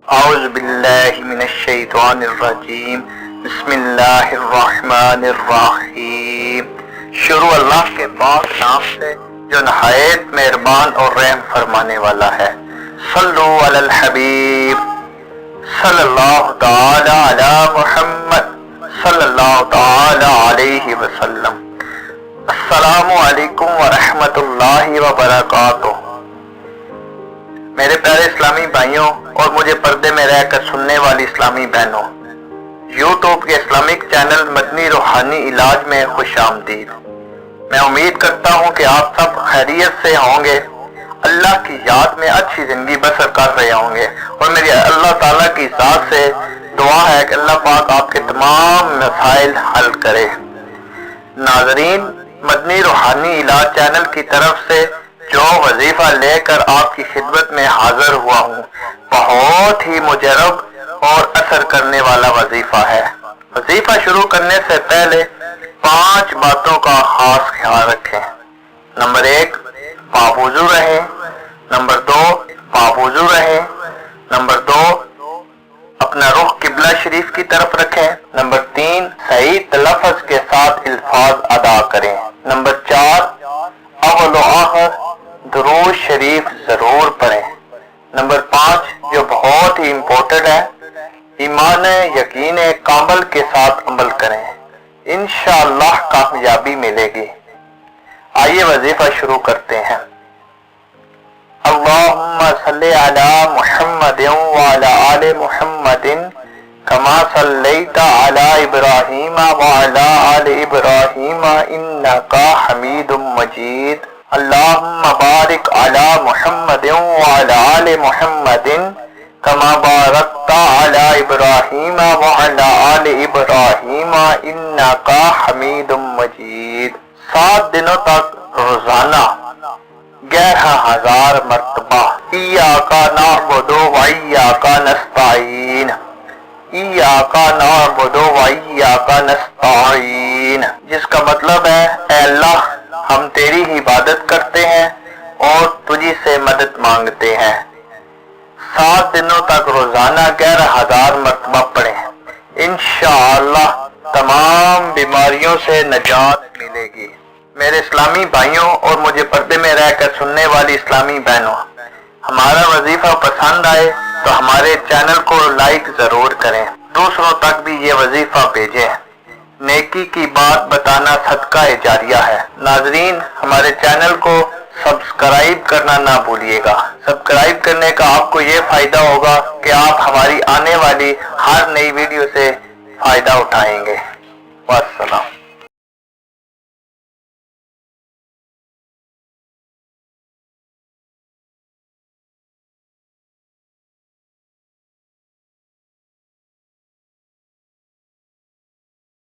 اعوذ باللہ من الشیطان الرجیم بسم اللہ الرحمن الرحیم۔ شروع اللہ کے پاک نام سے جو نہایت مہربان اور رحم فرمانے والا ہے۔ صلو علی الحبیب صلی اللہ تعالی علی محمد صلی اللہ تعالی علیہ وسلم۔ السلام علیکم ورحمۃ اللہ وبرکاتہ۔ میرے پیارے اسلامی بھائیوں اور مجھے پردے میں رہ کر سننے والی اسلامی بہنوں، یوٹیوب کے اسلامک چینل مدنی روحانی علاج میں خوش آمدید۔ میں امید کرتا ہوں کہ آپ سب خیریت سے ہوں گے، اللہ کی یاد میں اچھی زندگی بسر کر رہے ہوں گے، اور میری اللہ تعالیٰ کی ذات سے دعا ہے کہ اللہ پاک آپ کے تمام مسائل حل کرے۔ ناظرین، مدنی روحانی علاج چینل کی طرف سے جو وظیفہ لے کر آپ کی خدمت میں حاضر ہوا ہوں، بہت ہی مجرب اور اثر کرنے والا وظیفہ ہے۔ وظیفہ شروع کرنے سے پہلے 5 باتوں کا خاص خیال رکھیں۔ نمبر 1، پاوضو رہیں۔ نمبر 2، پاوضو رہیں۔ نمبر 2، اپنا رخ قبلہ شریف کی طرف رکھیں۔ نمبر 3، صحیح تلفظ کے ساتھ الفاظ ادا کریں۔ نمبر 4، اول و آخر درود شریف ضرور پڑھیں۔ نمبر 5، جو بہت ہی امپورٹنٹ ہے، ایمان یقین کامل کے ساتھ عمل کریں، انشاءاللہ کامیابی ملے گی۔ آئیے وظیفہ شروع کرتے ہیں۔ اللہم صلی علی محمد وعلی آل محمد کما صلیت علی ابراہیم وعلی آل ابراہیم انک حمید مجید۔ اللہم بارک علی محمد وعلی آل محمد کما بارکت علی ابراہیم وعلی آل ابراہیم انک حمید مجید۔ 7 دنوں تک روزانہ 11,000 مرتبہ ایاک نعبد و ایاک نستعین، ایاک نعبد و ایاک نستعین، جس کا مطلب ہے اے اللہ ہم تیری ہی عبادت کرتے ہیں اور تجھی سے مدد مانگتے ہیں۔ 7 دنوں تک روزانہ 11,000 مرتبہ پڑھیں، انشاءاللہ تمام بیماریوں سے نجات ملے گی۔ میرے اسلامی بھائیوں اور مجھے پردے میں رہ کر سننے والی اسلامی بہنوں، ہمارا وظیفہ پسند آئے تو ہمارے چینل کو لائک ضرور کریں، دوسروں تک بھی یہ وظیفہ بھیجیں۔ نیکی کی بات بتانا صدقہ جاریہ ہے۔ ناظرین، ہمارے چینل کو سبسکرائب کرنا نہ بھولیے گا۔ سبسکرائب کرنے کا آپ کو یہ فائدہ ہوگا کہ آپ ہماری آنے والی ہر نئی ویڈیو سے فائدہ اٹھائیں گے۔ والسلام۔